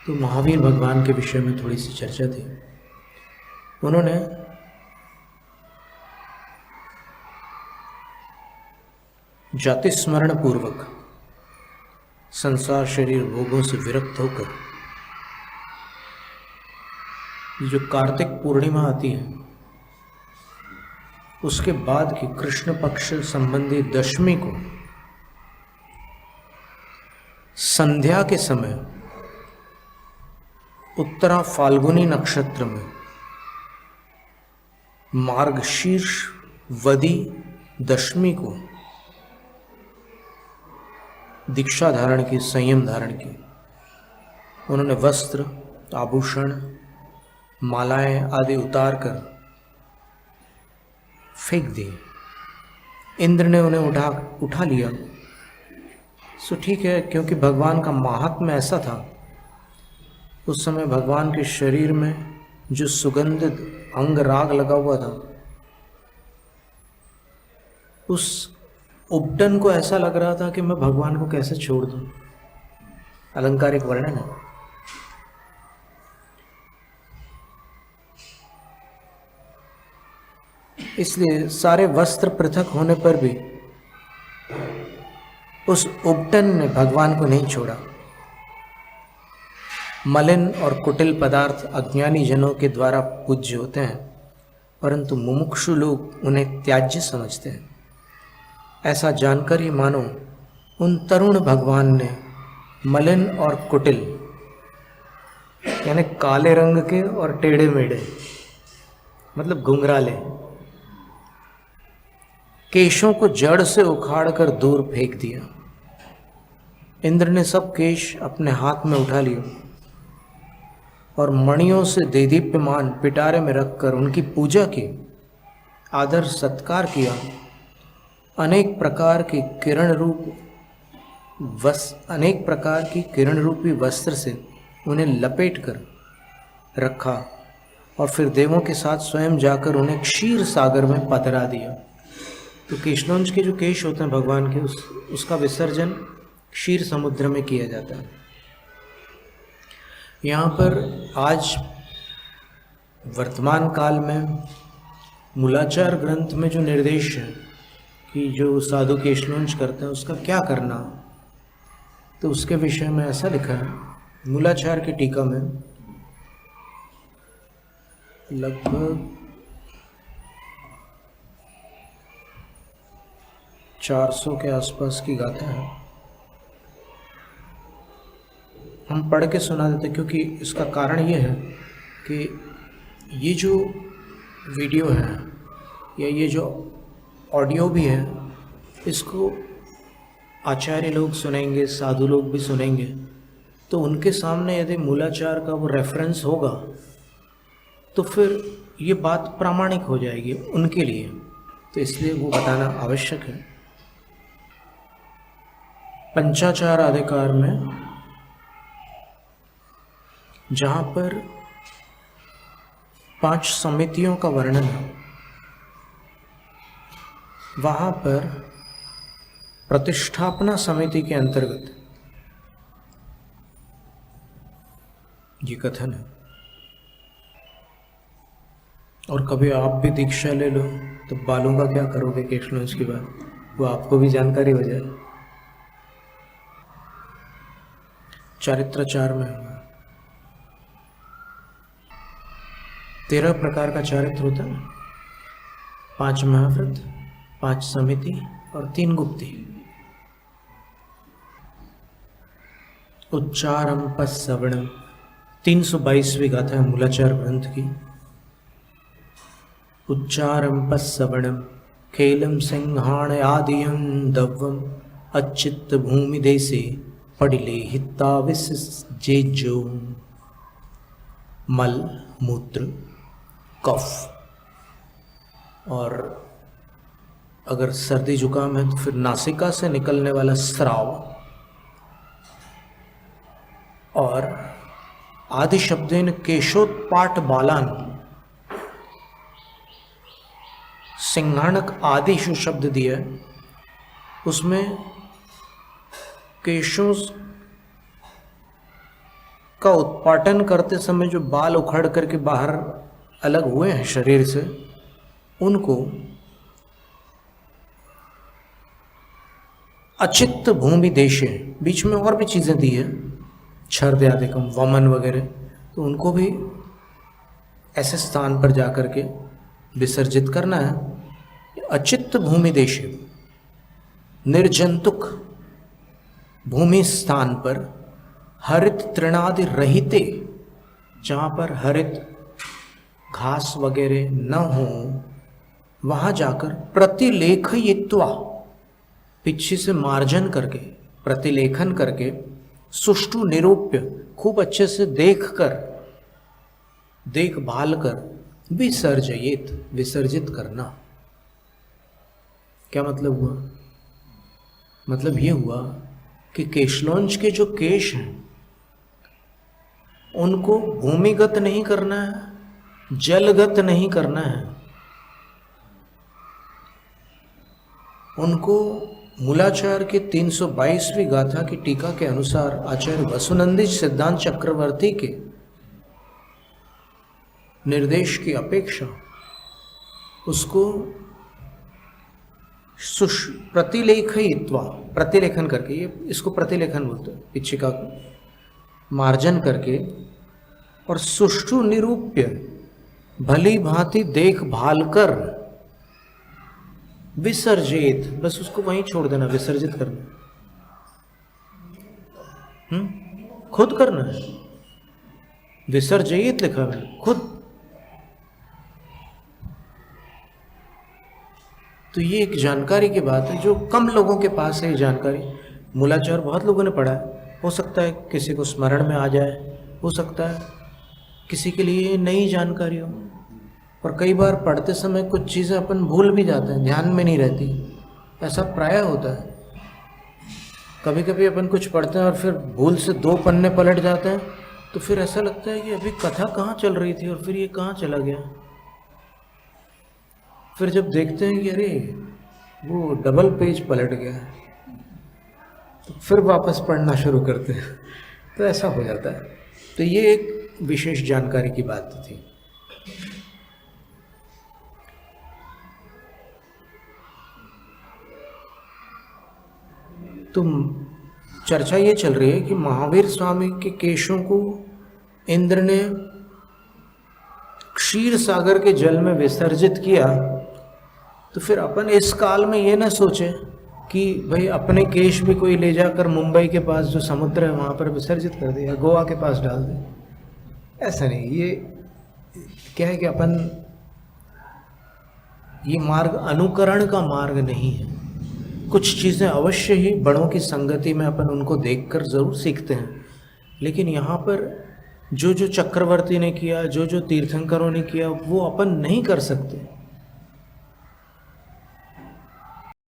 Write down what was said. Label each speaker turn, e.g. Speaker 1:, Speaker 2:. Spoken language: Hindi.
Speaker 1: तो महावीर भगवान के विषय में थोड़ी सी चर्चा थी। उन्होंने जाति स्मरण पूर्वक संसार शरीर भोगों से विरक्त होकर जो कार्तिक पूर्णिमा आती है उसके बाद की कृष्ण पक्ष संबंधी दशमी को संध्या के समय उत्तरा फाल्गुनी नक्षत्र में मार्गशीर्ष वदी दशमी को दीक्षा धारण की, संयम धारण की। उन्होंने वस्त्र, आभूषण, मालाएं आदि उतार कर फेंक दिए। इंद्र ने उन्हें उठा लिया। सो ठीक है, क्योंकि भगवान का महात्म्य ऐसा था। उस समय भगवान के शरीर में जो सुगंधित अंग राग लगा हुआ था, उस उपटन को ऐसा लग रहा था कि मैं भगवान को कैसे छोड़ दूं। अलंकारिक वर्णन है। इसलिए सारे वस्त्र पृथक होने पर भी उस उपटन ने भगवान को नहीं छोड़ा। मलिन और कुटिल पदार्थ अज्ञानी जनों के द्वारा पूज्य होते हैं, परंतु मुमुक्षु लोग उन्हें त्याज्य समझते हैं। ऐसा जानकर ही मानो उन तरुण भगवान ने मलिन और कुटिल यानी काले रंग के और टेढ़े मेढ़े मतलब घुंघराले केशों को जड़ से उखाड़कर दूर फेंक दिया। इंद्र ने सब केश अपने हाथ में उठा लिए और मणियों से देदीप्यमान पिटारे में रखकर उनकी पूजा की, आदर सत्कार किया। अनेक प्रकार की किरण रूपी वस्त्र से उन्हें लपेट कर रखा और फिर देवों के साथ स्वयं जाकर उन्हें क्षीर सागर में पधरा दिया। तो कृष्णंश के जो केश होते हैं भगवान के, उसका विसर्जन क्षीर समुद्र में किया जाता है। यहाँ पर आज वर्तमान काल में मूलाचार ग्रंथ में जो निर्देश है कि जो साधु केशवंश करते हैं उसका क्या करना, तो उसके विषय में ऐसा लिखा है मूलाचार की टीका में। लगभग 400 के आसपास की गाथा है। हम पढ़ के सुना देते क्योंकि इसका कारण ये है कि ये जो वीडियो है या ये जो ऑडियो भी है, इसको आचार्य लोग सुनेंगे, साधु लोग भी सुनेंगे, तो उनके सामने यदि मूलाचार का वो रेफरेंस होगा तो फिर ये बात प्रामाणिक हो जाएगी उनके लिए। तो इसलिए वो बताना आवश्यक है। पंचाचार अधिकार में जहाँ पर 5 समितियों का वर्णन है, वहाँ पर प्रतिष्ठापना समिति के अंतर्गत ये कथन है। और कभी आप भी दीक्षा ले लो तो बालों का क्या करोगे केशवंश की बात, वो आपको भी जानकारी हो जाए। चारित्राचार में 13 प्रकार का चारित्र होता है। 5 महाव्रत, 5 समिति और 3 गुप्ती। उच्चारम पस्सवणम 322वीं गाथा है मूलाचार ग्रंथ की। उच्चारम पस्सवणम खेलम सिंहाण आदियम दव्वम अच्चित्त भूमि देशे पडिले हिताविस जेजो। मल, मूत्र, कफ, और अगर सर्दी जुकाम है तो फिर नासिका से निकलने वाला स्राव, और आदि शब्देन केशोत्पाट बालान, सिंहाणक आदि जो शब्द दिया है उसमें केशों का उत्पाटन करते समय जो बाल उखड़ करके बाहर अलग हुए हैं शरीर से, उनको अचित्त भूमि देशे, बीच में और भी चीज़ें दी है, छर्दयादिकम, वमन वगैरह, तो उनको भी ऐसे स्थान पर जाकर के विसर्जित करना है। अचित्त भूमि देशे, निर्जंतुक भूमि स्थान पर, हरित तृणादि रहिते, जहाँ पर हरित घास वगैरह न हो, वहाँ जाकर प्रतिलेखयित्वा, पीछे से मार्जन करके, प्रतिलेखन करके, सुष्ठु निरूप्य, खूब अच्छे से देखकर, देखभाल कर, विसर्जयित, विसर्जित करना। क्या मतलब हुआ? मतलब ये हुआ कि केशलोंज के जो केश हैं उनको भूमिगत नहीं करना है, जलगत नहीं करना है, उनको मूलाचार के 322वीं गाथा की टीका के अनुसार आचार्य वसुनंदी सिद्धांत चक्रवर्ती के निर्देश की अपेक्षा उसको प्रतिलेखयित्वा, प्रतिलेखन करके, ये इसको प्रतिलेखन बोलते हैं, पिछिका को मार्जन करके, और सुष्ठु निरूप्य, भली भांति देखभाल कर, विसर्जित, बस उसको वहीं छोड़ देना, विसर्जित करना, खुद करना है। विसर्जित लिखा है खुद। तो ये एक जानकारी की बात है जो कम लोगों के पास है। ये जानकारी मूलाचार बहुत लोगों ने पढ़ा है, हो सकता है किसी को स्मरण में आ जाए, हो सकता है किसी के लिए नई जानकारी हो, और कई बार पढ़ते समय कुछ चीज़ें अपन भूल भी जाते हैं, ध्यान में नहीं रहती, ऐसा प्राय होता है। कभी कभी अपन कुछ पढ़ते हैं और फिर भूल से 2 पन्ने पलट जाते हैं, तो फिर ऐसा लगता है कि अभी कथा कहाँ चल रही थी और फिर ये कहाँ चला गया। फिर जब देखते हैं कि अरे वो डबल पेज पलट गया, तो फिर वापस पढ़ना शुरू करते हैं, तो ऐसा हो जाता है। तो ये एक विशेष जानकारी की बात थी। तो चर्चा ये चल रही है कि महावीर स्वामी के केशों को इंद्र ने क्षीर सागर के जल में विसर्जित किया, तो फिर अपन इस काल में ये ना सोचे कि भाई अपने केश भी कोई ले जाकर मुंबई के पास जो समुद्र है वहाँ पर विसर्जित कर दे या गोवा के पास डाल दे। ऐसा नहीं, ये क्या है कि अपन, ये मार्ग अनुकरण का मार्ग नहीं है। कुछ चीज़ें अवश्य ही बड़ों की संगति में अपन उनको देखकर ज़रूर सीखते हैं, लेकिन यहाँ पर जो जो चक्रवर्ती ने किया, जो जो तीर्थंकरों ने किया, वो अपन नहीं कर सकते।